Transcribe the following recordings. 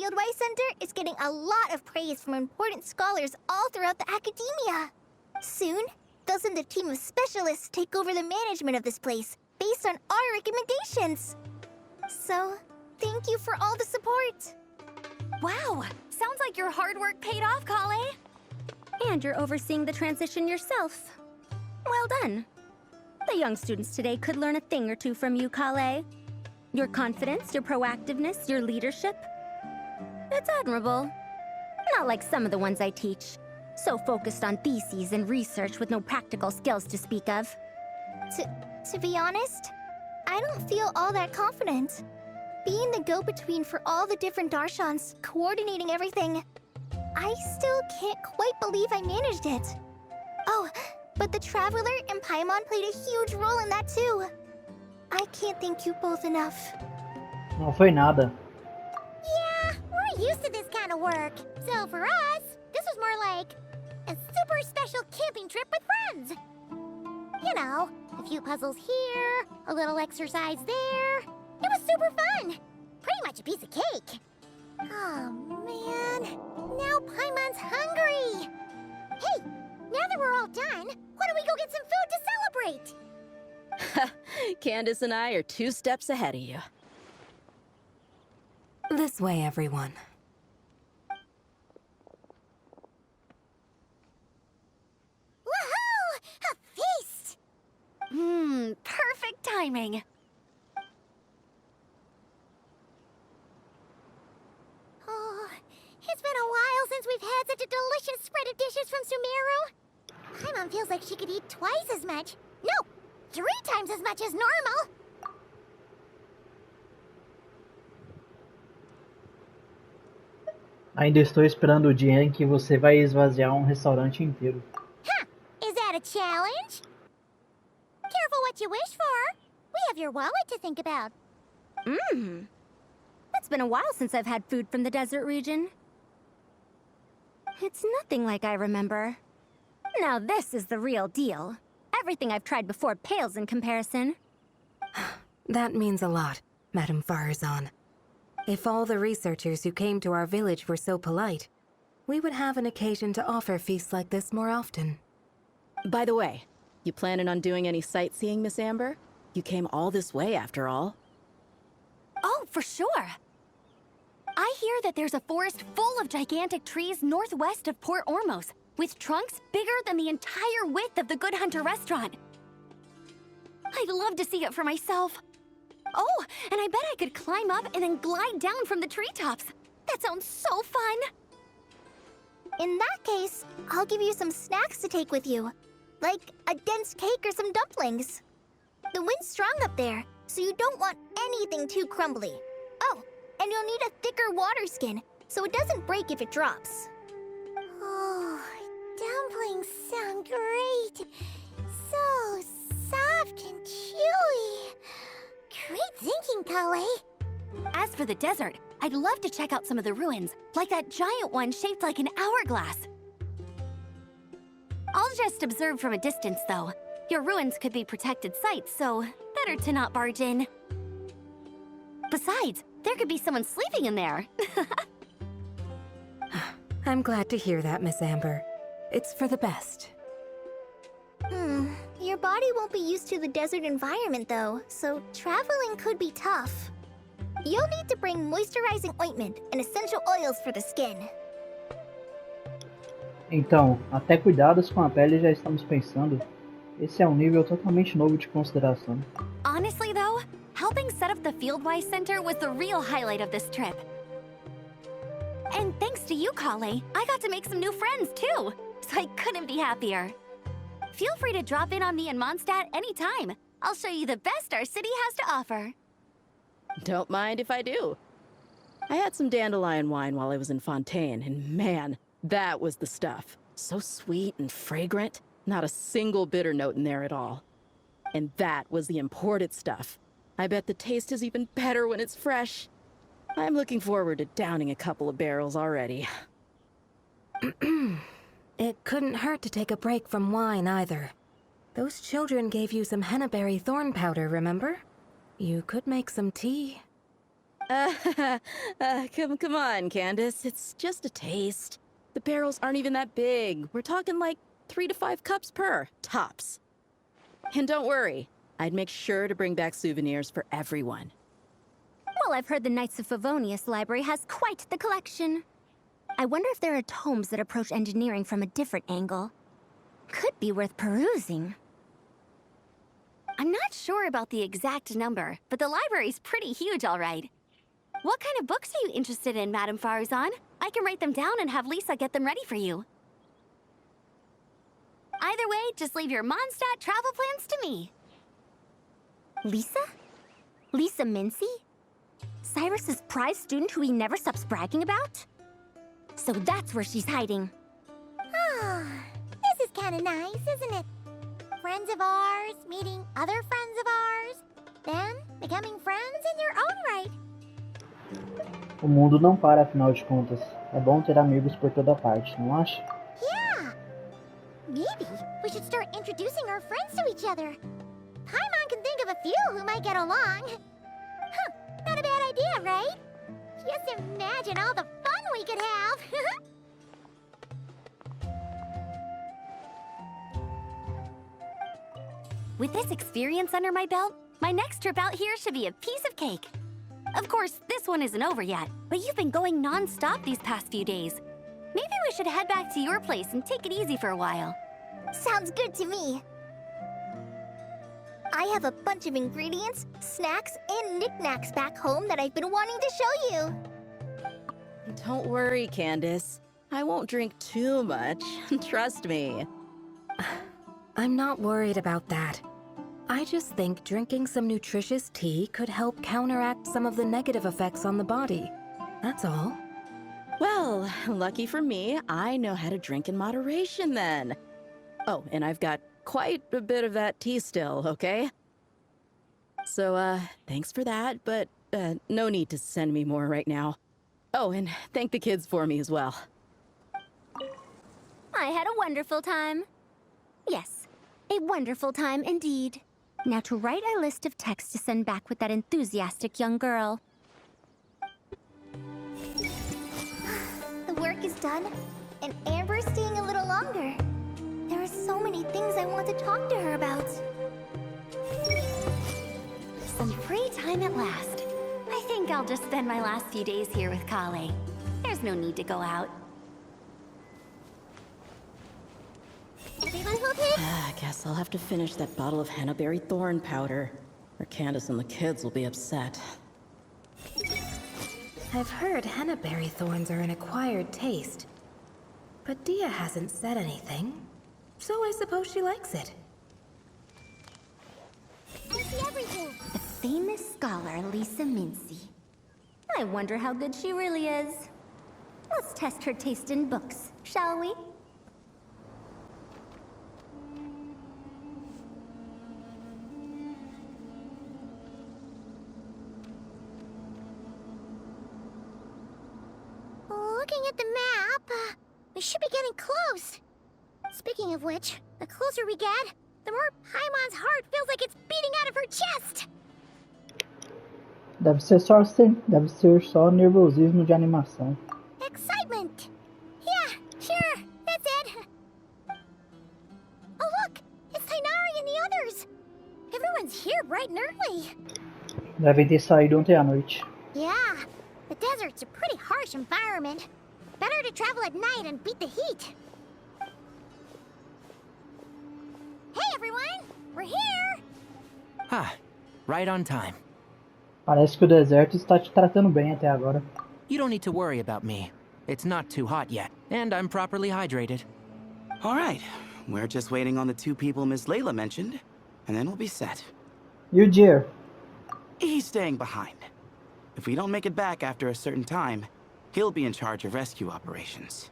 Fieldwise Center is getting a lot of praise from important scholars all throughout the academia. Soon, they'll send a team of specialists to take over the management of this place based on our recommendations. So, thank you for all the support. Wow, sounds like your hard work paid off, Kale. And you're overseeing the transition yourself. Well done. The young students today could learn a thing or two from you, Kale. Your confidence, your proactiveness, your leadership. It's admirable. Not like some of the ones I teach. So focused on theses and research with no practical skills to speak of. To be honest, I don't feel all that confident. Being the go-between for all the different Darshans, coordinating everything, I still can't quite believe I managed it. Oh, but the Traveler and Paimon played a huge role in that too. I can't thank you both enough. Não foi nada. Yeah, we're used to this kind of work. So for us, this was more like a super special camping trip with friends. You know, a few puzzles here, a little exercise there. It was super fun. Pretty much a piece of cake. Oh, man. Now Paimon's hungry. Hey, now that we're all done, why don't we go get some food to celebrate? Candace and I are 2 steps ahead of you. This way, everyone. Woohoo! A feast! Perfect timing. Oh, it's been a while since we've had such a delicious spread of dishes from Sumeru. Paimon feels like she could eat twice as much. No, 3 times as much as normal. Ainda estou esperando o dia em que você vai esvaziar um restaurante inteiro. Huh, is that a challenge? Careful what you wish for. We have your wallet to think about. It's been a while since I've had food from the desert region. It's nothing like I remember. Now this is the real deal. Everything I've tried before pales in comparison. That means a lot, Madame Farazan. If all the researchers who came to our village were so polite, we would have an occasion to offer feasts like this more often. By the way, you planning on doing any sightseeing, Miss Amber? You came all this way after all. Oh, for sure. I hear that there's a forest full of gigantic trees northwest of Port Ormos, with trunks bigger than the entire width of the Good Hunter restaurant. I'd love to see it for myself. Oh, and I bet I could climb up and then glide down from the treetops. That sounds so fun. In that case, I'll give you some snacks to take with you. Like a dense cake or some dumplings. The wind's strong up there, so you don't want anything too crumbly. Oh, and you'll need a thicker water skin, so it doesn't break if it drops. Oh, dumplings sound great. So soft and chewy. Great thinking, Kale. As for the desert, I'd love to check out some of the ruins, like that giant one shaped like an hourglass. I'll just observe from a distance, though. Your ruins could be protected sites, so better to not barge in. Besides, there could be someone sleeping in there. I'm glad to hear that, Miss Amber. It's for the best. Your body won't be used to the desert environment though, so traveling could be tough. You'll need to bring moisturizing ointment and essential oils for the skin. Então, até cuidados com a pele já estamos pensando. Esse é um nível totalmente novo de consideração. Honestly, though, helping set up the Fieldwise Center was the real highlight of this trip. And thanks to you, Kale, I got to make some new friends, too. So I couldn't be happier. Feel free to drop in on me in Mondstadt anytime. I'll show you the best our city has to offer. Don't mind if I do. I had some dandelion wine while I was in Fontaine, and man, that was the stuff. So sweet and fragrant, not a single bitter note in there at all. And that was the imported stuff. I bet the taste is even better when it's fresh. I'm looking forward to downing a couple of barrels already. It couldn't hurt to take a break from wine either. Those children gave you some hennaberry thorn powder, remember? You could make some tea. Come on, Candace. It's just a taste. The barrels aren't even that big. We're talking like 3 to 5 cups per, tops. And don't worry, I'd make sure to bring back souvenirs for everyone. Well, I've heard the Knights of Favonius library has quite the collection. I wonder if there are tomes that approach engineering from a different angle. Could be worth perusing. I'm not sure about the exact number, but the library's pretty huge, all right. What kind of books are you interested in, Madame Farzan? I can write them down and have Lisa get them ready for you. Either way, just leave your Mondstadt travel plans to me. Lisa? Lisa Mincy? Cyrus's prize student who he never stops bragging about? So that's where she's hiding. Ah, this is kind of nice, isn't it? Friends of ours meeting other friends of ours, then becoming friends in your own right. O mundo não para, afinal de contas. É bom ter amigos por toda parte, não acha? Yeah! Maybe we should start introducing our friends to each other. Paimon can think of a few who might get along. Huh, not a bad idea, right? Just imagine all the fun we could have! With this experience under my belt, my next trip out here should be a piece of cake. Of course, this one isn't over yet, but you've been going non-stop these past few days. Maybe we should head back to your place and take it easy for a while. Sounds good to me. I have a bunch of ingredients, snacks, and knickknacks back home that I've been wanting to show you. Don't worry, Candace. I won't drink too much. Trust me. I'm not worried about that. I just think drinking some nutritious tea could help counteract some of the negative effects on the body. That's all. Well, lucky for me, I know how to drink in moderation then. Oh, and I've got quite a bit of that tea still, okay? So, thanks for that, but, no need to send me more right now. Oh, and thank the kids for me as well. I had a wonderful time. Yes, a wonderful time indeed. Now to write a list of texts to send back with that enthusiastic young girl. The work is done, and Amber's staying a little longer. There are so many things I want to talk to her about. Some free time at last. I think I'll just spend my last few days here with Kale. There's no need to go out. Everyone hold it? I guess I'll have to finish that bottle of hennaberry thorn powder, or Candace and the kids will be upset. I've heard hennaberry thorns are an acquired taste. But Dia hasn't said anything, so I suppose she likes it. I see everything. The famous scholar Lisa Mincy. I wonder how good she really is. Let's test her taste in books, shall we? Looking at the map, we should be getting close. Speaking of which, the closer we get, the more Paimon's heart feels like it's beating out of her chest. Deve ser só nervosismo de animação. Excitement. Yeah, sure, that's it. Oh look, it's Tainari and the others. Everyone's here bright and early. Devem ter saído ontem à noite. Yeah, the desert's a pretty harsh environment. Better to travel at night and beat the heat. Hey everyone, we're here. Ah, right on time. Parece que o deserto está te tratando bem até agora. You don't need to worry about me. It's not too hot yet, and I'm properly hydrated. All right, we're just waiting on the 2 people Miss Layla mentioned, and then we'll be set. E o Jer? He's staying behind. If we don't make it back after a certain time, he'll be in charge of rescue operations.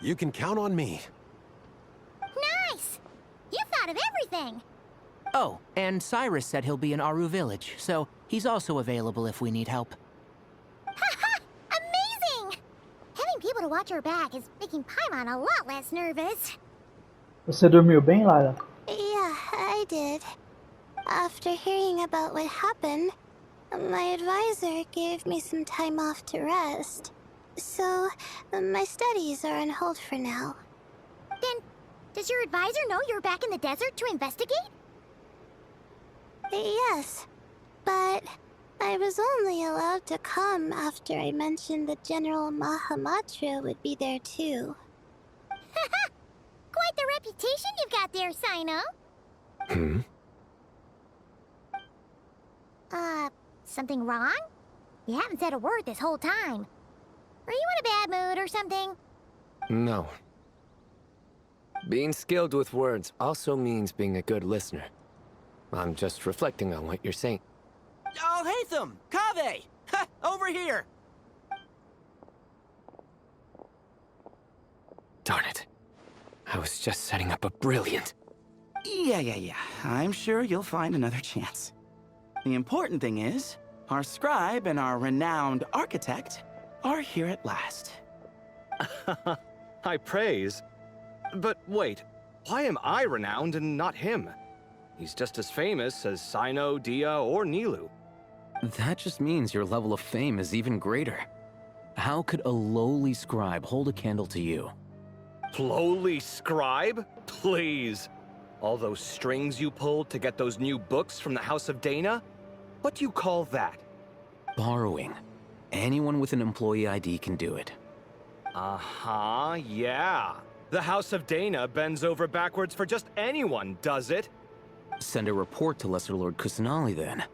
You can count on me. Nice. You thought of everything. Oh, and Cyrus said he'll be in Aru Village, so he's also available if we need help. Haha, amazing. Having people to watch our back is making Paimon a lot less nervous. Você dormiu bem, Layla? Yeah, I did. After hearing about what happened, My advisor gave me some time off to rest. So, my studies are on hold for now. Then, does your advisor know you're back in the desert to investigate? Yes, but I was only allowed to come after I mentioned that General Mahamatra would be there too. Quite the reputation you've got there, Sino. Something wrong? You haven't said a word this whole time. Are you in a bad mood or something? No. Being skilled with words also means being a good listener. I'm just reflecting on what you're saying. Oh, Hatham! Kaveh! Ha! Over here! Darn it. I was just setting up a brilliant... Yeah. I'm sure you'll find another chance. The important thing is, our scribe and our renowned architect are here at last. High praise. But wait, why am I renowned and not him? He's just as famous as Sino, Dia, or Nilu. That just means your level of fame is even greater. How could a lowly scribe hold a candle to you? Lowly scribe? Please. All those strings you pulled to get those new books from the House of Dana? What do you call that? Borrowing. Anyone with an employee ID can do it. Uh-huh, yeah. The House of Dana bends over backwards for just anyone, does it? Send a report to Lesser Lord Kusanali then.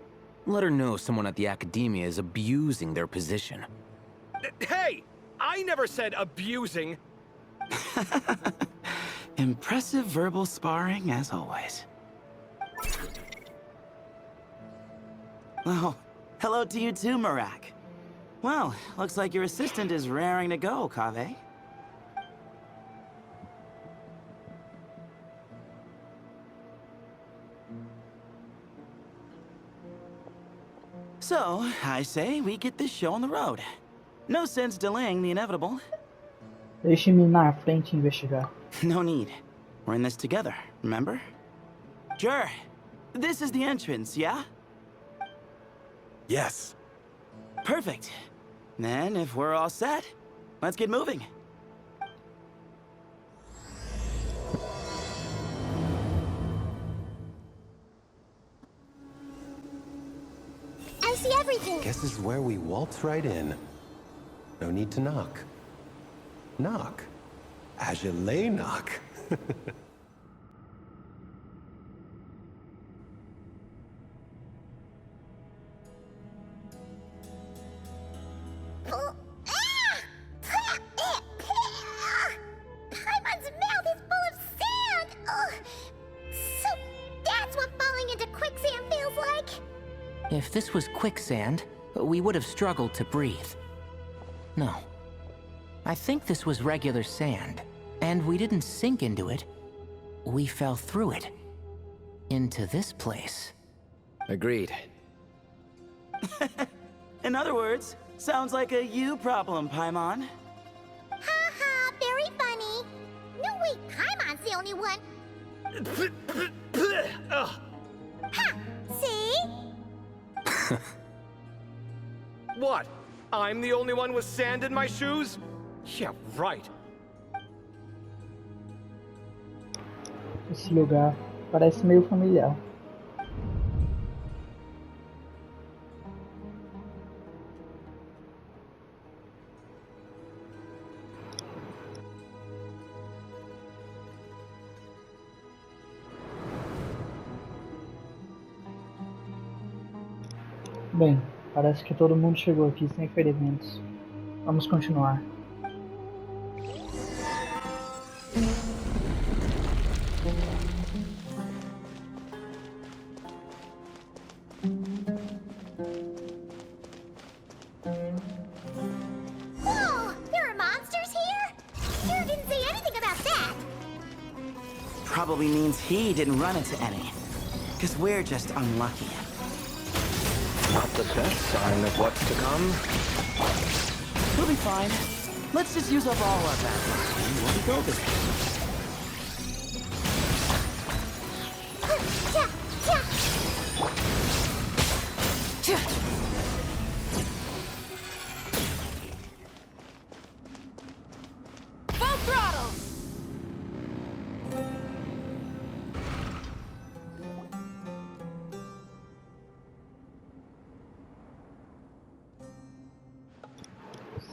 Let her know someone at the Academia is abusing their position. Hey! I never said abusing! Impressive verbal sparring, as always. Oh, hello to you too, Marak. Well, looks like your assistant is raring to go, Kaveh. So, I say we get this show on the road. No sense delaying the inevitable. Deixe-me ir na frente investigar. No need. We're in this together, remember? Sure. This is the entrance, yeah? Yes. Perfect. Then, if we're all set, let's get moving. I see everything. Guess this is where we waltz right in. No need to knock. Knock. As you lay knock. Paimon's mouth is full of sand! Ugh. So that's what falling into quicksand feels like? If this was quicksand, we would have struggled to breathe. No. I think this was regular sand, and we didn't sink into it. We fell through it. Into this place. Agreed. In other words, sounds like a you problem, Paimon. Ha ha, very funny. No, wait, Paimon's the only one. Ha! See? What? I'm the only one with sand in my shoes? Yeah, right. Esse lugar parece meio familiar. Bem, parece que todo mundo chegou aqui sem ferimentos. Vamos continuar. Whoa! There are monsters here? Sure didn't say anything about that. Probably means he didn't run into any. Because we're just unlucky. Not the best sign of what's to come. We'll be fine. Let's just use up all our background when we go visit.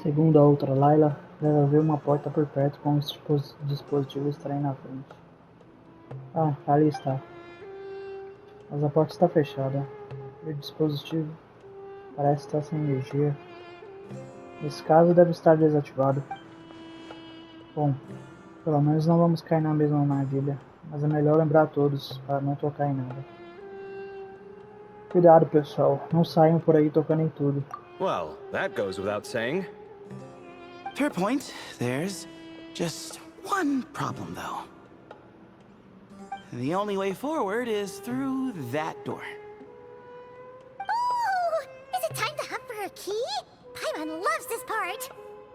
Segundo a outra Layla, deve haver uma porta por perto com um dispositivo estranho na frente. Ah, ali está. Mas a porta está fechada. E o dispositivo parece estar sem energia. Nesse caso, deve estar desativado. Bom, pelo menos não vamos cair na mesma armadilha. Mas é melhor lembrar a todos, para não tocar em nada. Cuidado, pessoal. Não saiam por aí tocando em tudo. Well, that goes without saying. Fair point. There's just one problem, though. The only way forward is through that door. Oh! Is it time to hunt for a key? Paimon loves this part.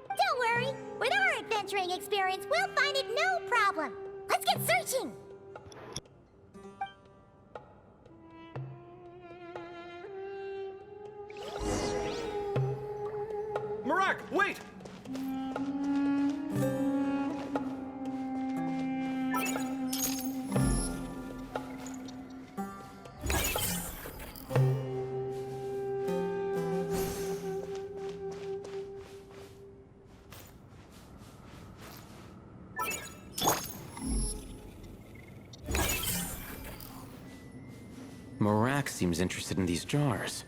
Don't worry. With our adventuring experience, we'll find it no problem. Let's get searching! Marak, wait! Marak seems interested in these jars.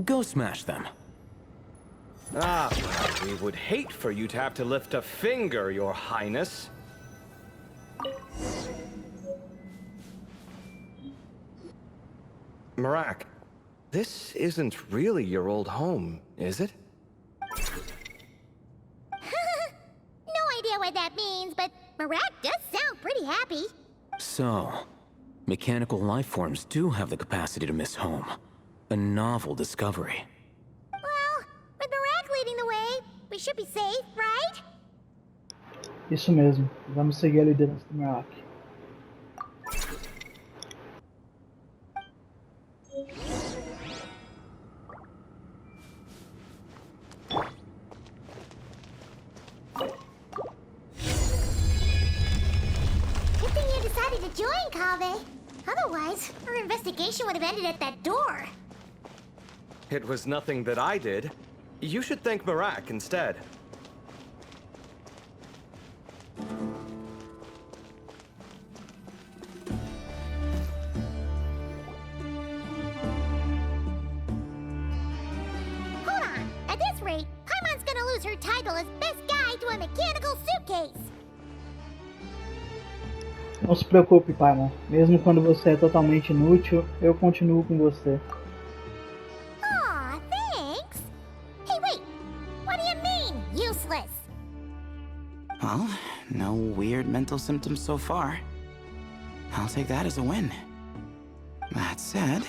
Go smash them. Ah, well, we would hate for you to have to lift a finger, Your Highness. Marak, this isn't really your old home, is it? No idea what that means, but Marak does sound pretty happy. So, mechanical life forms do have the capacity to miss home. A novel discovery. Well, with Marak leading the way, we should be safe, right? Isso mesmo. Vamos seguir a liderança do Marak. Good thing you decided to join, Kaveh. Otherwise, our investigation would have ended at that door. It was nothing that I did. You should thank Marak instead. Hold on. At this rate, Paimon's gonna lose her title as best guide to a mechanical suitcase. Não se preocupe, Paimon. Mesmo quando você é totalmente inútil, eu continuo com você. Aw, thanks. Hey, wait. What do you mean, useless? Well, no weird mental symptoms so far. I'll take that as a win. That said...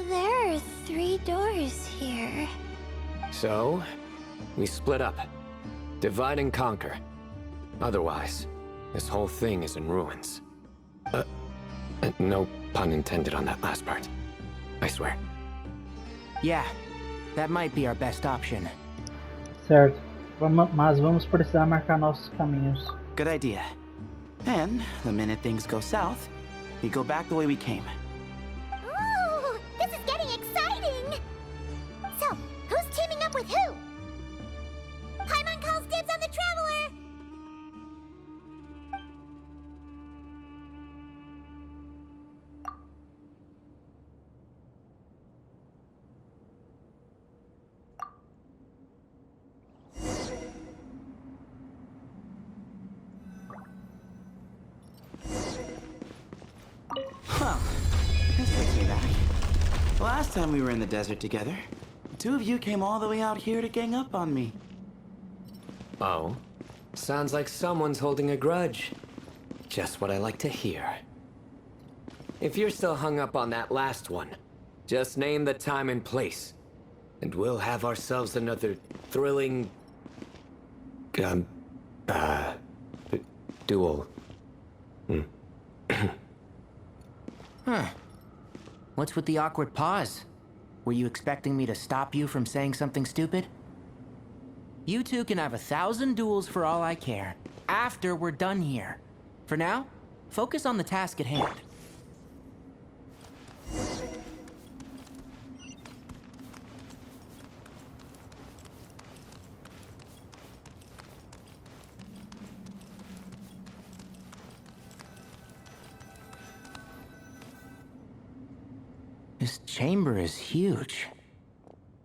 There are 3 doors here. So, we split up. Divide and conquer. Otherwise, this whole thing is in ruins. No pun intended on that last part. I swear. Yeah, that might be our best option. Certo. Mas vamos precisar marcar nossos caminhos. Good idea. And the minute things go south, we go back the way we came. Ooh, this is getting exciting! So, who's teaming up with who? Paimon calls dibs on the Traveler! Well, this takes me back. Last time we were in the desert together, the 2 of you came all the way out here to gang up on me. Oh? Sounds like someone's holding a grudge. Just what I like to hear. If you're still hung up on that last one, just name the time and place. And we'll have ourselves another thrilling... duel. Huh. What's with the awkward pause? Were you expecting me to stop you from saying something stupid? You two can have 1,000 duels for all I care, after we're done here. For now, focus on the task at hand. This chamber is huge.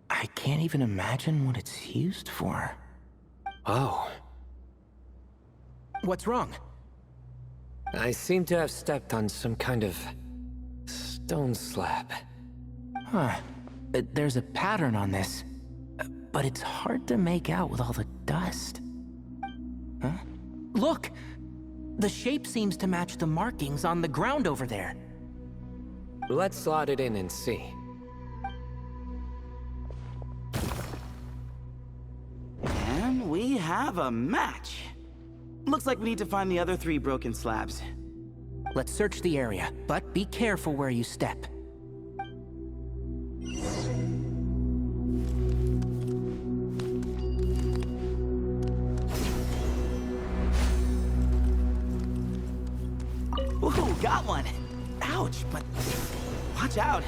I can't even imagine what it's used for. Oh, What's wrong? I seem to have stepped on some kind of stone slab. Huh. There's a pattern on this, but it's hard to make out with all the dust. Huh? Look! The shape seems to match the markings on the ground over there. Let's slot it in and see. And we have a match. Looks like we need to find the other 3 broken slabs. Let's search the area, but be careful where you step. Ooh, got one! Ouch, but watch out.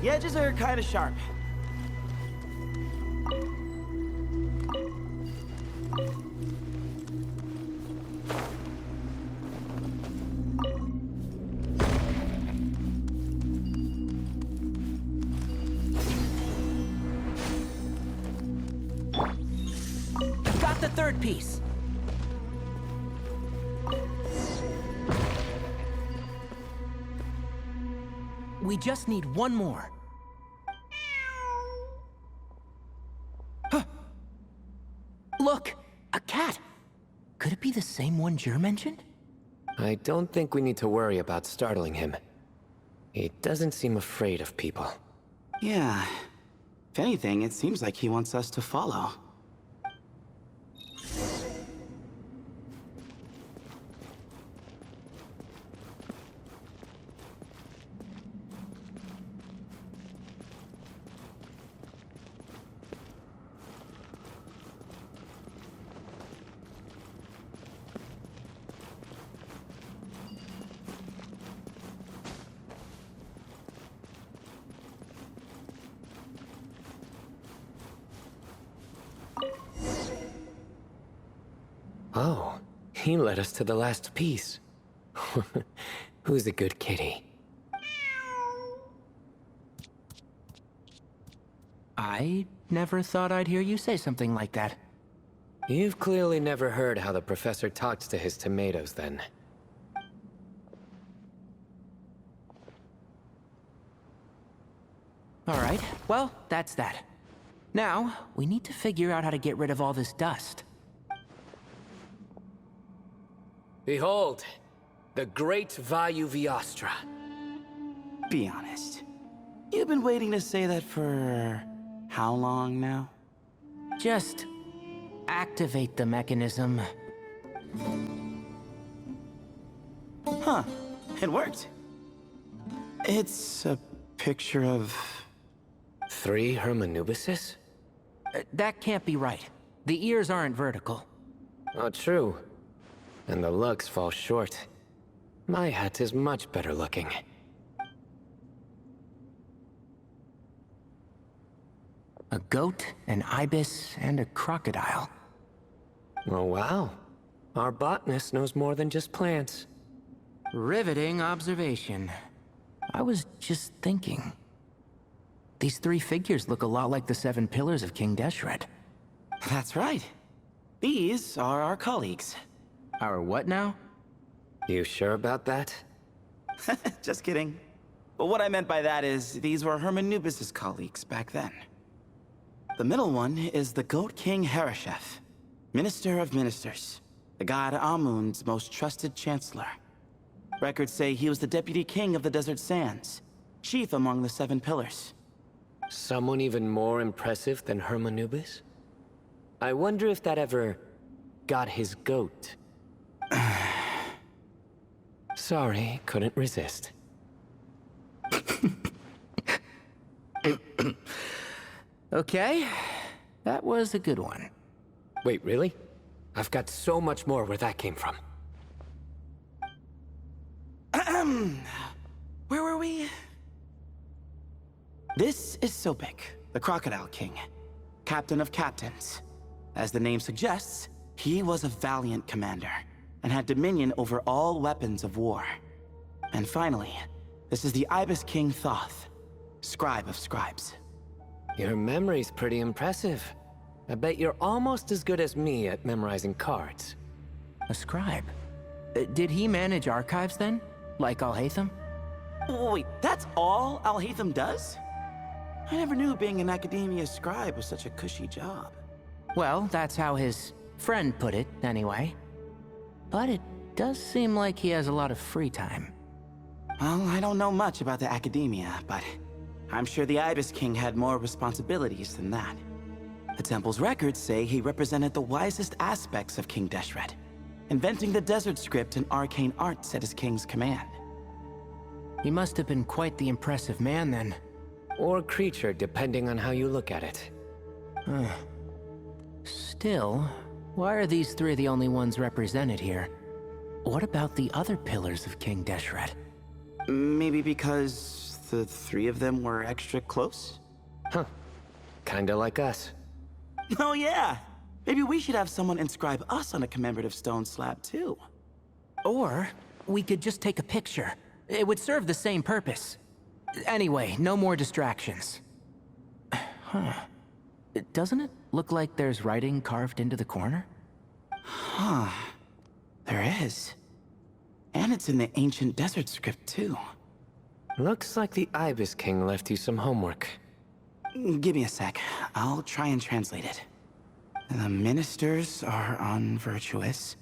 The edges are kind of sharp. Got the 3rd piece. We just need one more. Huh. Look, a cat. Could it be the same one Jer mentioned? I don't think we need to worry about startling him. He doesn't seem afraid of people. Yeah. If anything, it seems like he wants us to follow. Oh, he led us to the last piece. Who's a good kitty? I never thought I'd hear you say something like that. You've clearly never heard how the professor talks to his tomatoes, then. All right, well, that's that. Now, we need to figure out how to get rid of all this dust. Behold, the great Vayu Viastra. Be honest. You've been waiting to say that for how long now? Just activate the mechanism. Huh. It worked. It's a picture of... 3 Hermanubises? That can't be right. The ears aren't vertical. Oh, true. And the looks fall short. My hat is much better looking. A goat, an ibis, and a crocodile. Oh, wow. Our botanist knows more than just plants. Riveting observation. I was just thinking. These 3 figures look a lot like the 7 pillars of King Deshret. That's right. These are our colleagues. Our what now? You sure about that? Just kidding. But what I meant by that is, these were Hermanubis' colleagues back then. The middle one is the Goat King Harashef, Minister of Ministers, the god Amun's most trusted chancellor. Records say he was the deputy king of the Desert Sands, chief among the 7 pillars. Someone even more impressive than Hermanubis? I wonder if that ever got his goat. Sorry, couldn't resist. Okay, that was a good one. Wait, really? I've got so much more where that came from. Where were we? This is Sopik, the Crocodile King, captain of captains. As the name suggests, he was a valiant commander and had dominion over all weapons of war. And finally, this is the Ibis King Thoth, scribe of scribes. Your memory's pretty impressive. I bet you're almost as good as me at memorizing cards. A scribe? Did he manage archives then? Like Alhaitham? Wait, that's all Alhaitham does? I never knew being an academia scribe was such a cushy job. Well, that's how his friend put it, anyway. But it does seem like he has a lot of free time. Well, I don't know much about the academia, but I'm sure the Ibis King had more responsibilities than that. The temple's records say he represented the wisest aspects of King Deshret, inventing the desert script and arcane arts at his king's command. He must have been quite the impressive man then. Or creature, depending on how you look at it. Still, why are these three the only ones represented here? What about the other pillars of King Deshret? Maybe because the three of them were extra close? Huh. Kinda like us. Oh yeah! Maybe we should have someone inscribe us on a commemorative stone slab too. Or we could just take a picture. It would serve the same purpose. Anyway, no more distractions. Huh. Doesn't it look like there's writing carved into the corner? Huh. There is. And it's in the ancient desert script too. Looks like the Ibis King left you some homework. Give me a sec. I'll try and translate it. The ministers are unvirtuous.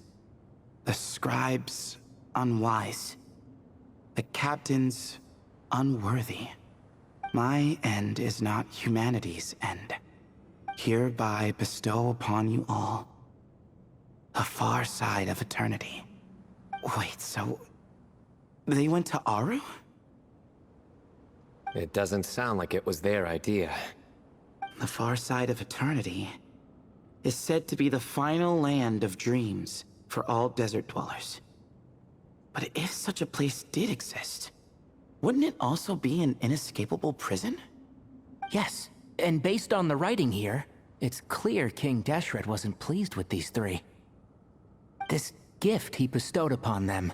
The scribes unwise. The captains unworthy. My end is not humanity's end. Hereby bestow upon you all the far side of eternity. Wait, so they went to Aru? It doesn't sound like it was their idea. The far side of eternity is said to be the final land of dreams for all desert dwellers. But if such a place did exist, wouldn't it also be an inescapable prison? Yes, and based on the writing here, it's clear King Deshret wasn't pleased with these three. This gift he bestowed upon them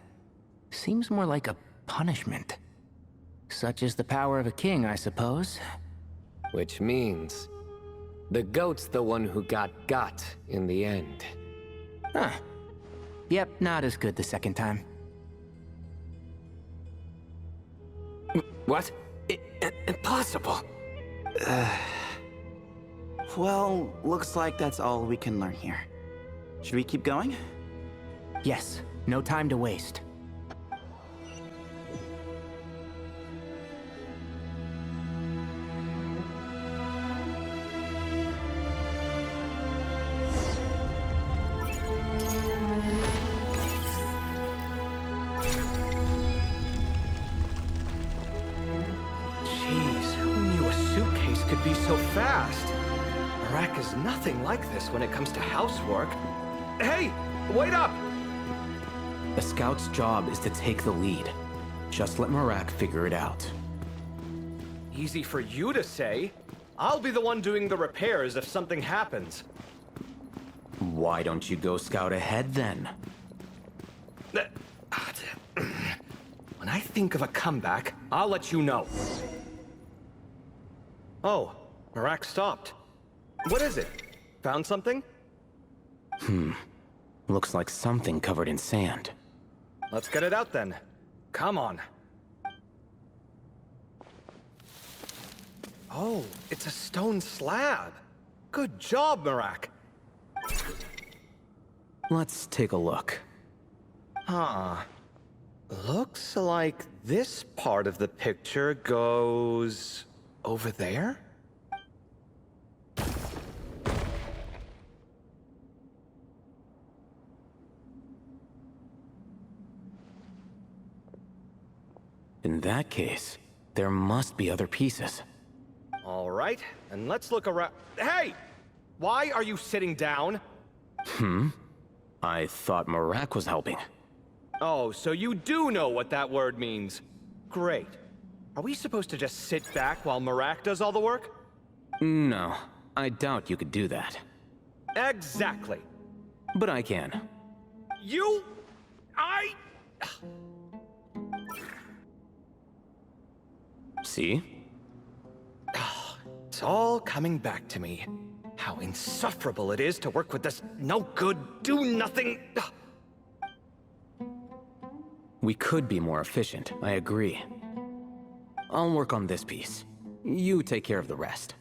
seems more like a punishment. Such is the power of a king, I suppose. Which means the goat's the one who got in the end. Huh. Yep, not as good the second time. What? Impossible. Well, looks like that's all we can learn here. Should we keep going? Yes, no time to waste. Jeez, who knew a suitcase could be so fast? Marak is nothing like this when it comes to housework. Hey, wait up! A scout's job is to take the lead. Just let Marak figure it out. Easy for you to say. I'll be the one doing the repairs if something happens. Why don't you go scout ahead then? When I think of a comeback, I'll let you know. Oh, Marak stopped. What is it? Found something? Looks like something covered in sand. Let's get it out then. Come on. Oh, it's a stone slab. Good job, Marak. Let's take a look. Huh. Looks like this part of the picture goes over there? In that case, there must be other pieces. All right, and let's look around. Hey! Why are you sitting down? I thought Marak was helping. Oh, so you do know what that word means. Great. Are we supposed to just sit back while Marak does all the work? No, I doubt you could do that. Exactly. But I can. See? It's all coming back to me. How insufferable it is to work with this no-good, do-nothing... We could be more efficient, I agree. I'll work on this piece. You take care of the rest.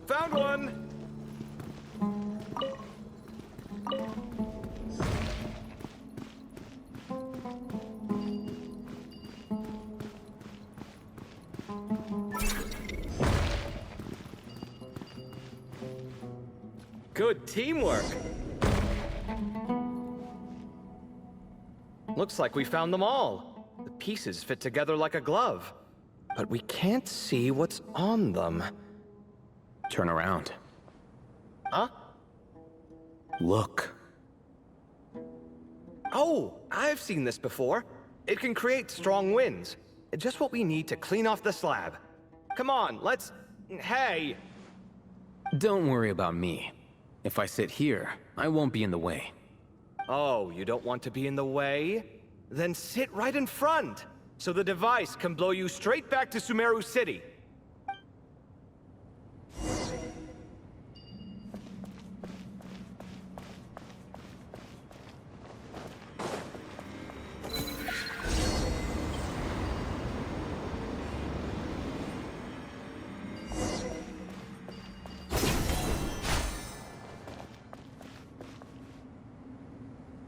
Found one! Good teamwork! Looks like we found them all. The pieces fit together like a glove. But we can't see what's on them. Turn around. Huh? Look. Oh, I've seen this before. It can create strong winds. Just what we need to clean off the slab. Come on, let's... Hey! Don't worry about me. If I sit here, I won't be in the way. Oh, you don't want to be in the way? Then sit right in front, so the device can blow you straight back to Sumeru City.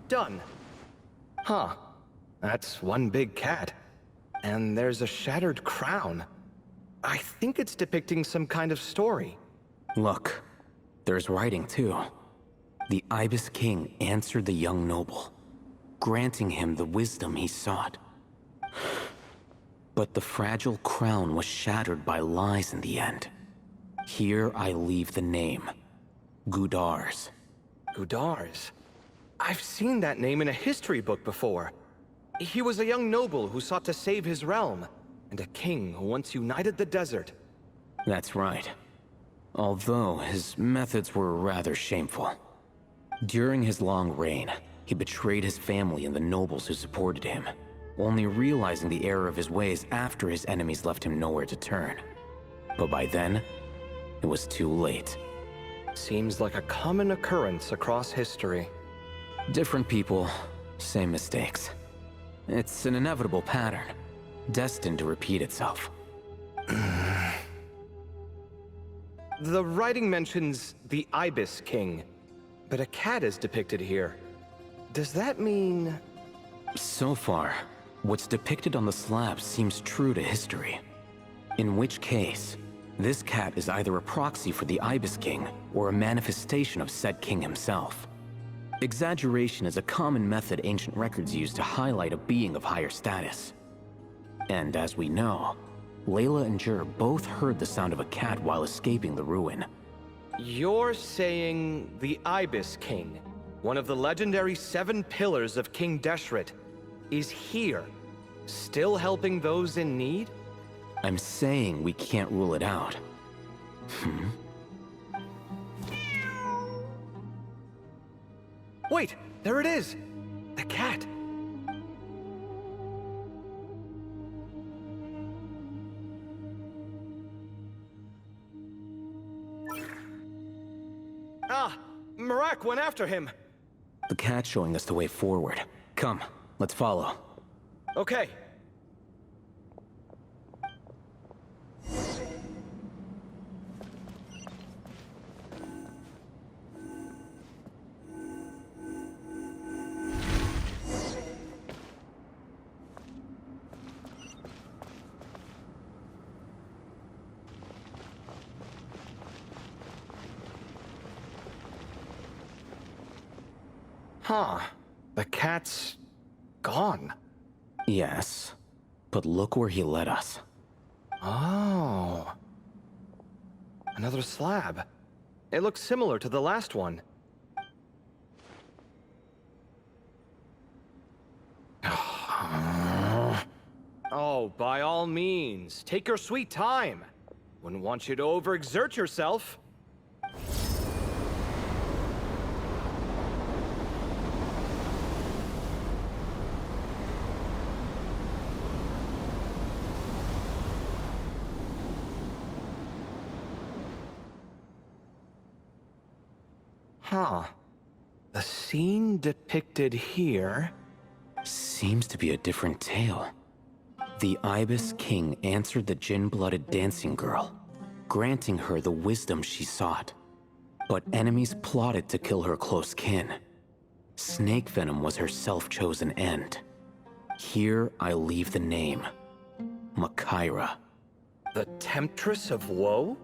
Done. Huh. That's one big cat. And there's a shattered crown. I think it's depicting some kind of story. Look, there's writing too. The Ibis King answered the young noble, granting him the wisdom he sought. But the fragile crown was shattered by lies in the end. Here I leave the name, Gudars. Gudars? I've seen that name in a history book before. He was a young noble who sought to save his realm, and a king who once united the desert. That's right. Although his methods were rather shameful. During his long reign, he betrayed his family and the nobles who supported him, only realizing the error of his ways after his enemies left him nowhere to turn. But by then, it was too late. Seems like a common occurrence across history. Different people, same mistakes. It's an inevitable pattern, destined to repeat itself. The writing mentions the Ibis King, but a cat is depicted here. Does that mean... So far, what's depicted on the slab seems true to history. In which case, this cat is either a proxy for the Ibis King or a manifestation of said king himself. Exaggeration is a common method ancient records use to highlight a being of higher status. And as we know, Layla and Jur both heard the sound of a cat while escaping the ruin. You're saying the Ibis King, one of the legendary 7 pillars of King Deshret, is here, still helping those in need? I'm saying we can't rule it out. Wait, there it is! The cat! Ah! Marak went after him! The cat's showing us the way forward. Come, let's follow. Okay. Huh. The cat's gone. Yes, but look where he led us. Oh. Another slab. It looks similar to the last one. Oh, by all means, take your sweet time. Wouldn't want you to overexert yourself. Huh. The scene depicted here... Seems to be a different tale. The Ibis King answered the gin-blooded dancing girl, granting her the wisdom she sought. But enemies plotted to kill her close kin. Snake venom was her self-chosen end. Here I leave the name. Makaira. The Temptress of Woe?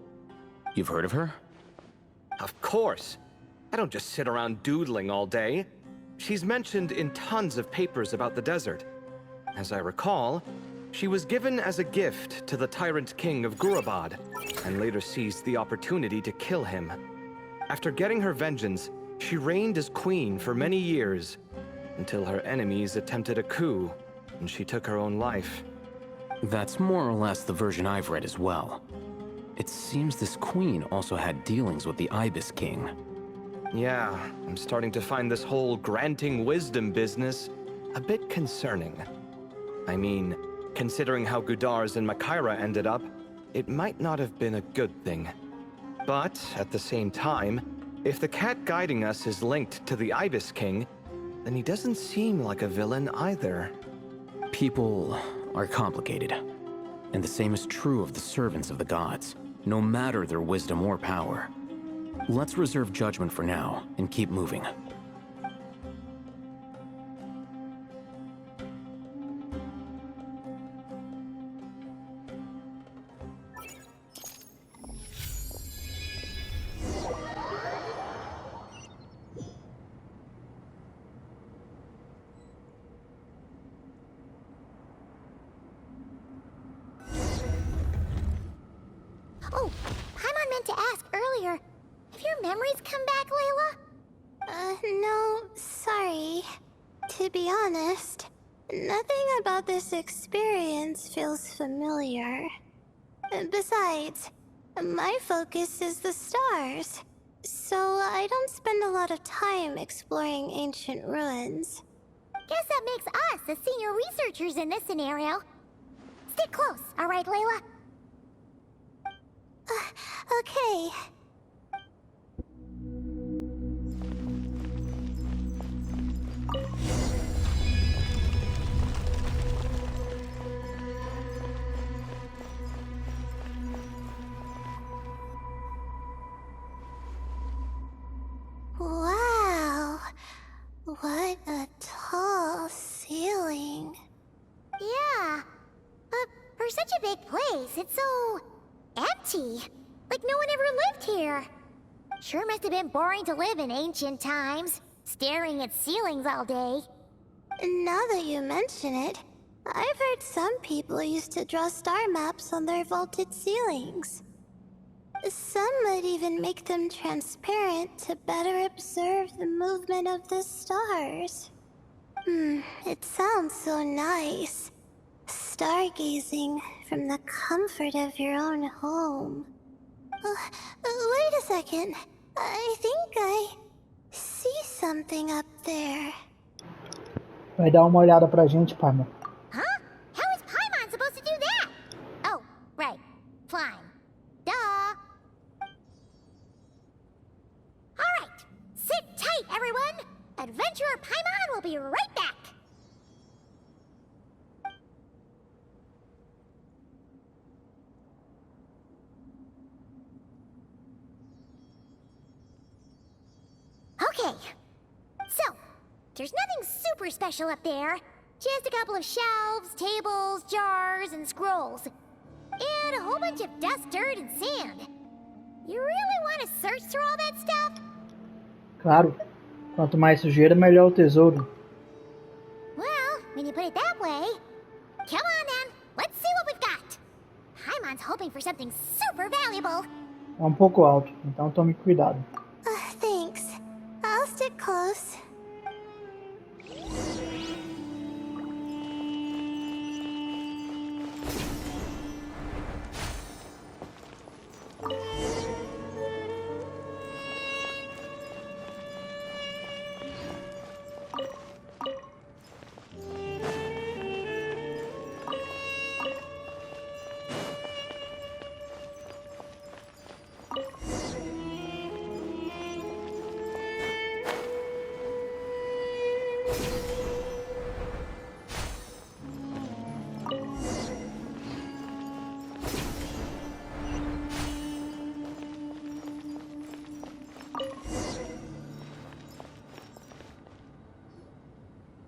You've heard of her? Of course. I don't just sit around doodling all day. She's mentioned in tons of papers about the desert. As I recall, she was given as a gift to the tyrant king of Gurabad, and later seized the opportunity to kill him. After getting her vengeance, she reigned as queen for many years, until her enemies attempted a coup, and she took her own life. That's more or less the version I've read as well. It seems this queen also had dealings with the Ibis King. Yeah, I'm starting to find this whole granting wisdom business a bit concerning. I mean, considering how Gudars and Makaira ended up, it might not have been a good thing. But, at the same time, if the cat guiding us is linked to the Ibis King, then he doesn't seem like a villain either. People are complicated. And the same is true of the servants of the gods, no matter their wisdom or power. Let's reserve judgment for now, and keep moving. Oh, Paimon meant to ask earlier. Have your memories come back, Layla? No, sorry. To be honest, nothing about this experience feels familiar. Besides, my focus is the stars, so I don't spend a lot of time exploring ancient ruins. Guess that makes us the senior researchers in this scenario. Stick close, all right, Layla? Okay. Wow. What a tall ceiling. Yeah. For such a big place, it's so... empty. Like no one ever lived here. Sure must have been boring to live in ancient times, staring at ceilings all day. Now that you mention it, I've heard some people used to draw star maps on their vaulted ceilings. Some might even make them transparent to better observe the movement of the stars. It sounds so nice. Stargazing from the comfort of your own home. Wait a second. I think I see something up there. Vai dar uma olhada pra gente, Paimon. Huh? How is Paimon supposed to do that? Oh, right. Flying. Duh. Alright. Sit tight, everyone. Adventurer Paimon will be right back. Okay. So, there's nothing super special up there. Just a couple of shelves, tables, jars, and scrolls. And a whole bunch of dust, dirt, and sand. You really want to search through all that stuff? Claro. Quanto mais sujeira, melhor o tesouro. Well, when you put it that way... Come on then, let's see what we've got. Paimon's hoping for something super valuable. É pouco alto, então tome cuidado. Thanks. I'll stick close.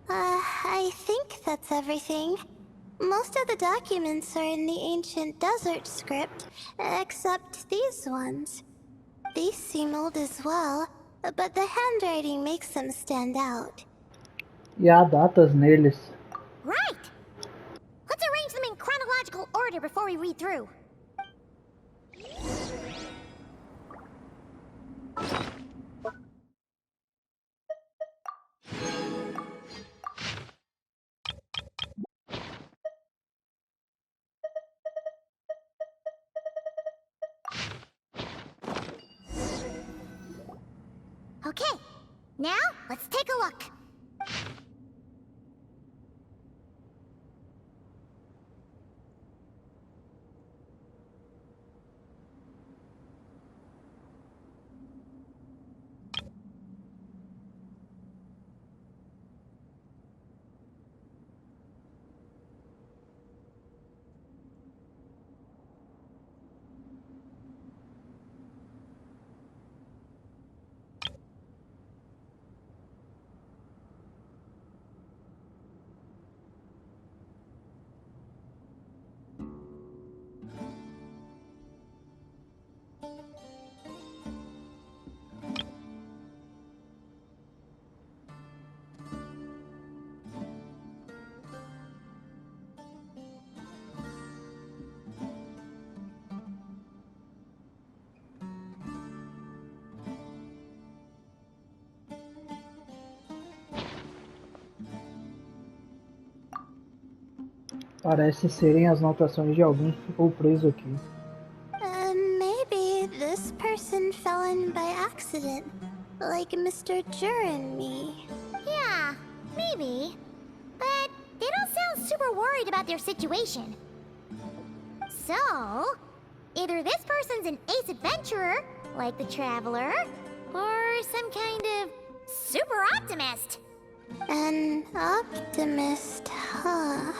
I think that's everything. Most of the documents are in the ancient desert script, except these ones. These seem old as well, but the handwriting makes them stand out. E há datas neles. Right! Let's arrange them in chronological order before we read through. Okay, now let's take a look. Parece serem as anotações de alguém que ficou preso aqui. Maybe this person fell in by accident, like Mr. Jur and me. Yeah, maybe. But they don't sound super worried about their situation. So, either this person's an ace adventurer, like the Traveler, or some kind of super optimist. An optimist, huh?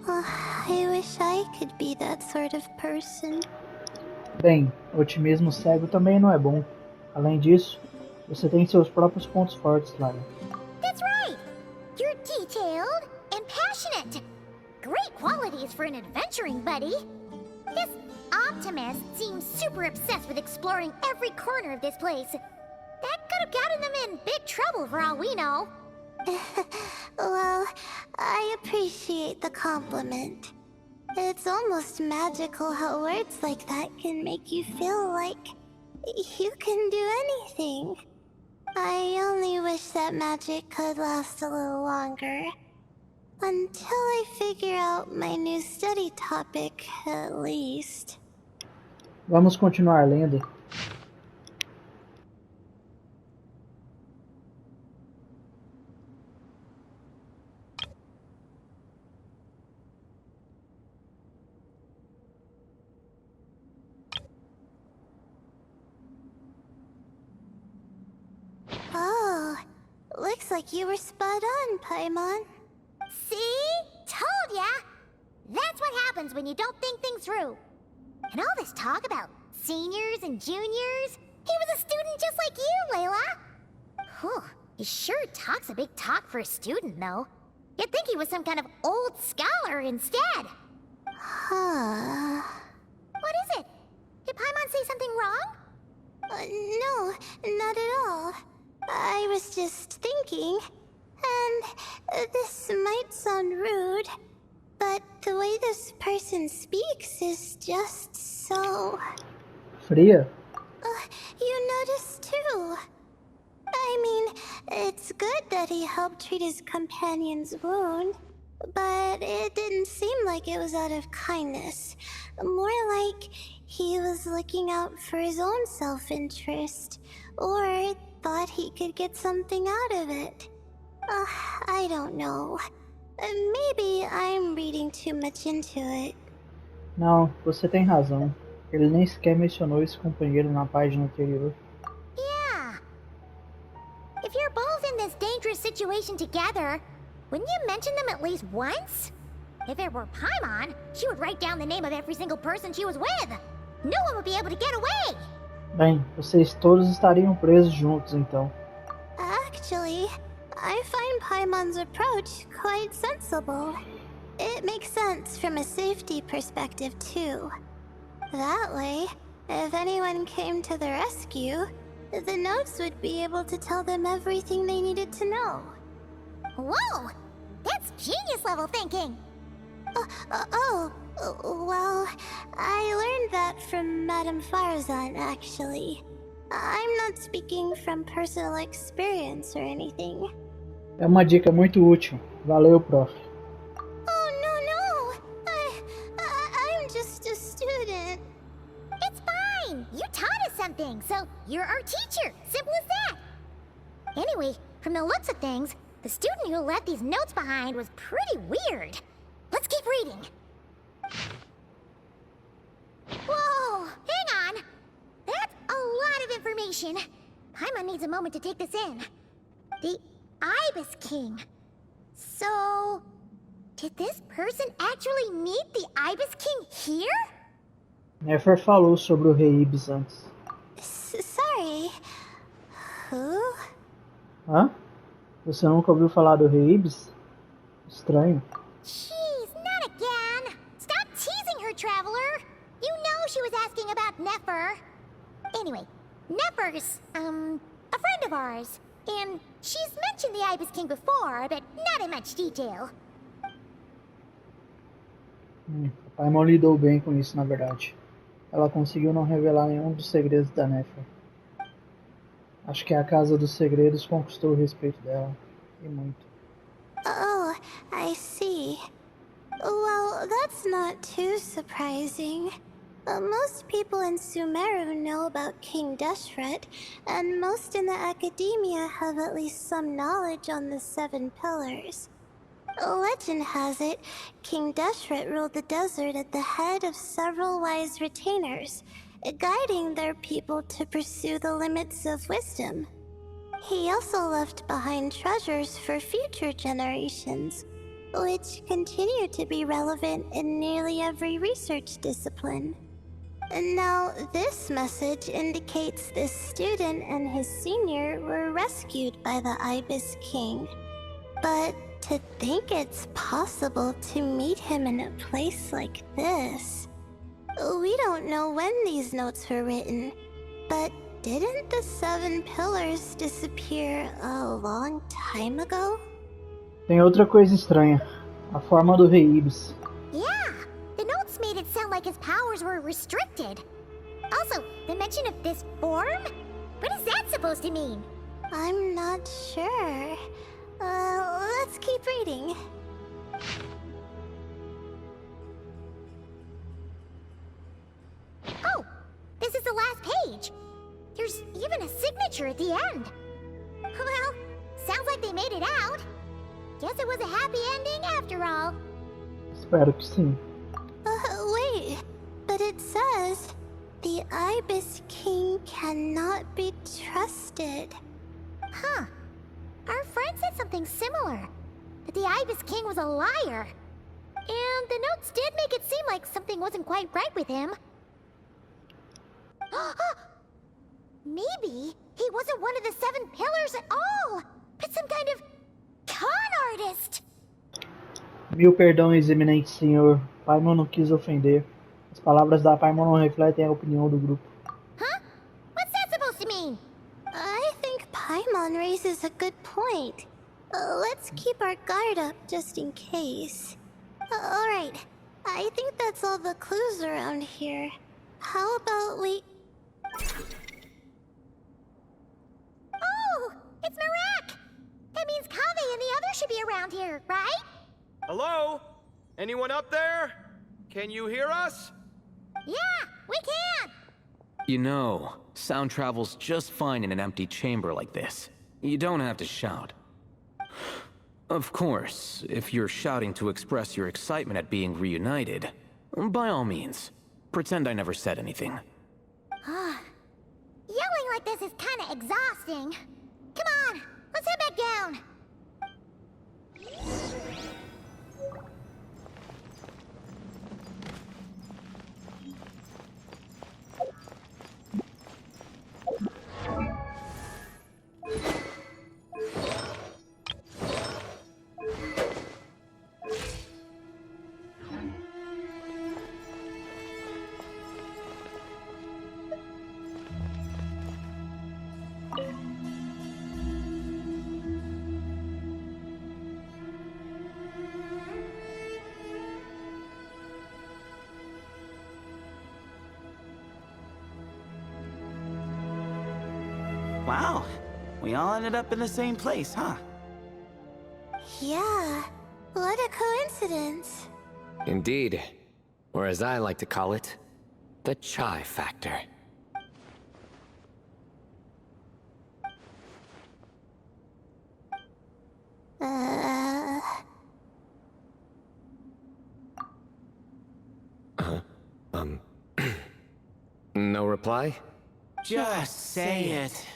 I wish I could be that sort of person. Bem, otimismo cego também não é bom. Além disso, você tem seus próprios pontos fortes, Lara. That's right! You're detailed and passionate. Great qualities for an adventuring buddy. This optimist seems super obsessed with exploring every corner of this place. That could have gotten them in big trouble for all we know. Well, I appreciate the compliment. It's almost magical how words like that can make you feel like you can do anything. I only wish that magic could last a little longer. Until I figure out my new study topic, at least. Vamos continuar lendo. Oh, looks like you were spot on, Paimon. See? Told ya! That's what happens when you don't think things through. And all this talk about seniors and juniors, he was a student just like you, Layla. Whew, he sure talks a big talk for a student, though. You'd think he was some kind of old scholar instead. Huh. What is it? Did Paimon say something wrong? No, not at all. I was just thinking, and this might sound rude, but the way this person speaks is just so... Fria? You noticed too. I mean, it's good that he helped treat his companion's wound, but it didn't seem like it was out of kindness. More like he was looking out for his own self-interest, or thought he could get something out of it. I don't know. Maybe I'm reading too much into it. Não, você tem razão. Ele nem sequer mencionou esse companheiro na página anterior. Yeah. If you're both in this dangerous situation together, wouldn't you mention them at least once? If it were Paimon, she would write down the name of every single person she was with. No one would be able to get away. Bem, vocês todos estariam presos juntos então. Actually, I find Paimon's approach quite sensible. It makes sense from a safety perspective too. That way, if anyone came to the rescue, the notes would be able to tell them everything they needed to know. Whoa! That's genius level thinking! Well, I learned that from Madame Farzan, actually. I'm not speaking from personal experience or anything. É uma dica muito útil. Valeu, prof. Oh, no. I'm just a student. It's fine. You taught us something, so you're our teacher. Simple as that. Anyway, from the looks of things, the student who left these notes behind was pretty weird. Let's keep reading. Whoa, hang on. That's a lot of information. Paimon needs a moment to take this in. The Ibis King. So, did this person actually meet the Ibis King here? Nefer falou sobre o Rei Ibis antes. Sorry. Who? Hã? Você nunca ouviu falar do Rei Ibis? Estranho. Jeez, not again. Stop teasing her, Traveler. You know she was asking about Nefer. Anyway, Nefer's, a friend of ours. And she's mentioned the Ibis King before, but not in much detail. A Paimon lidou bem com isso, na verdade. Ela conseguiu não revelar nenhum dos segredos da Nefer. Acho que a Casa dos Segredos conquistou o respeito dela. E muito. Oh, I see. Well, that's not too surprising. Most people in Sumeru know about King Deshret, and most in the academia have at least some knowledge on the 7 pillars. Legend has it, King Deshret ruled the desert at the head of several wise retainers, guiding their people to pursue the limits of wisdom. He also left behind treasures for future generations, which continue to be relevant in nearly every research discipline. Now, this message indicates this student and his senior were rescued by the Ibis King. But to think it's possible to meet him in a place like this... We don't know when these notes were written, but didn't the 7 pillars disappear a long time ago? Tem outra coisa estranha. A forma do Rei Ibis. Yeah, the notes made it sound like his powers were restricted. Also, the mention of this form? What is that supposed to mean? I'm not sure. Let's keep reading. Oh, this is the last page. There's even a signature at the end. Well, sounds like they made it out. Guess it was a happy ending after all. Espero que sim. Wait, but it says, the Ibis King cannot be trusted. Huh. Our friend said something similar. That the Ibis King was a liar. And the notes did make it seem like something wasn't quite right with him. Maybe he wasn't one of the 7 pillars at all, but some kind of con artist. Mil perdões, eminente senhor. Paimon não quis ofender. As palavras da Paimon não refletem a opinião do grupo. Huh? What's that supposed to mean? I think Paimon raises a good point. Let's keep our guard up just in case. Alright, I think that's all the clues around here. How about we... Oh, it's Marak! That means Kaveh and the others should be around here, right? Hello? Anyone up there? Can you hear us? Yeah, we can! You know, sound travels just fine in an empty chamber like this. You don't have to shout. Of course, if you're shouting to express your excitement at being reunited, by all means, pretend I never said anything. Yelling like this is kinda exhausting. Come on, let's head back down. Wow, we all ended up in the same place, huh? Yeah, what a coincidence. Indeed. Or as I like to call it, the chai factor. No reply? Just say it.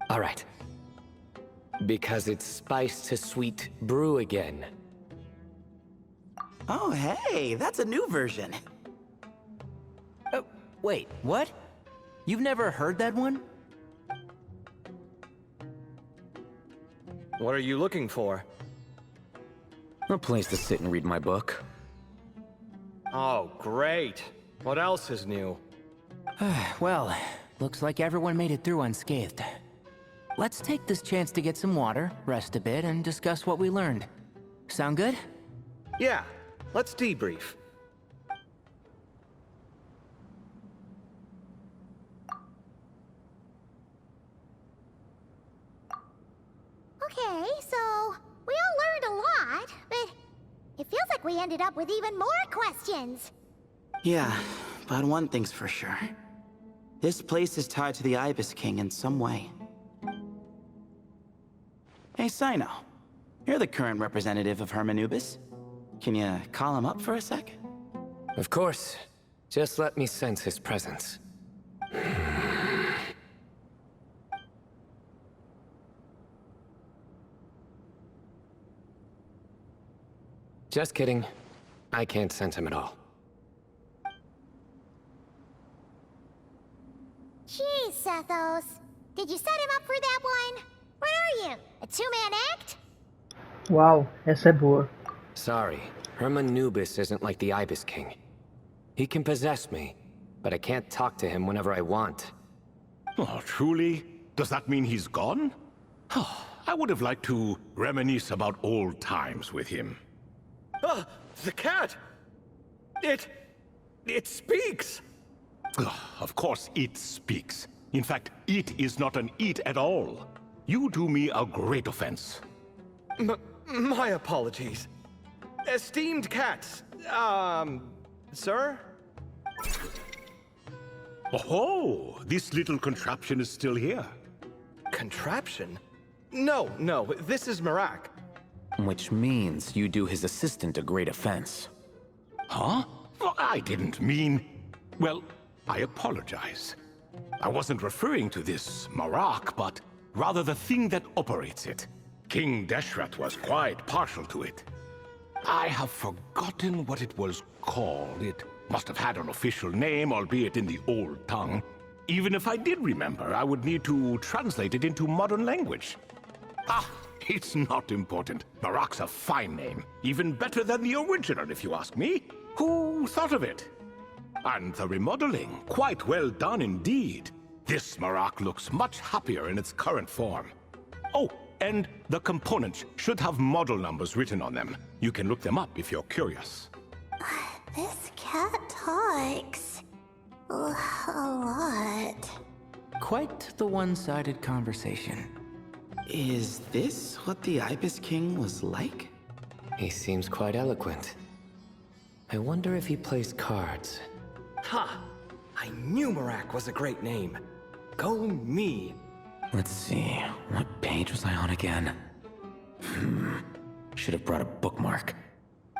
All right. Because it's spice to sweet brew again. Oh, hey, that's a new version. Wait, what? You've never heard that one? What are you looking for? A place to sit and read my book. Oh, great. What else is new? Well, looks like everyone made it through unscathed. Let's take this chance to get some water, rest a bit, and discuss what we learned. Sound good? Yeah, let's debrief. Okay, so we all learned a lot, but it feels like we ended up with even more questions. Yeah, but one thing's for sure. This place is tied to the Ibis King in some way. Hey, Sino. You're the current representative of Hermanubis. Can you call him up for a sec? Of course. Just let me sense his presence. Just kidding. I can't sense him at all. Jeez, Sethos. Did you set him up for that one? What are you, a two-man act? Uau, essa é boa. Sorry, Hermanubis isn't like the Ibis King. He can possess me, but I can't talk to him whenever I want. Oh, truly? Does that mean he's gone? Oh, I would have liked to reminisce about old times with him. Ah, the cat! It speaks! Of course it speaks. In fact, it is not an it at all. You do me a great offense. My apologies. Esteemed cats, sir? Oh, this little contraption is still here. Contraption? No, this is Marak. Which means you do his assistant a great offense. Huh? Well, I didn't mean... Well, I apologize. I wasn't referring to this Marak, but rather the thing that operates it. King Deshret was quite partial to it. I have forgotten what it was called. It must have had an official name, albeit in the old tongue. Even if I did remember, I would need to translate it into modern language. Ah, it's not important. Marak's a fine name. Even better than the original, if you ask me. Who thought of it? And the remodeling, quite well done indeed. This Marak looks much happier in its current form. Oh, and the components should have model numbers written on them. You can look them up if you're curious. This cat talks a lot. Quite the one-sided conversation. Is this what the Ibis King was like? He seems quite eloquent. I wonder if he plays cards. Ha! I knew Marak was a great name. Go me. Let's see, what page was I on again? Should have brought a bookmark.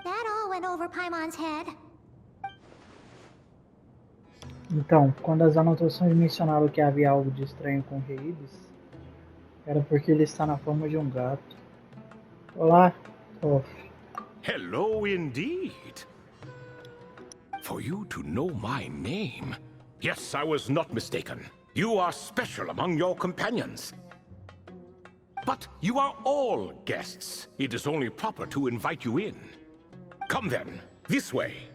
That all went over Paimon's head. Então, quando as anotações mencionaram que havia algo de estranho com o Rei Ibis, era porque ele está na forma de um gato. Olá, Off. Hello indeed. For you to know my name. Yes, I was not mistaken. You are special among your companions. But you are all guests. It is only proper to invite you in. Come then, this way.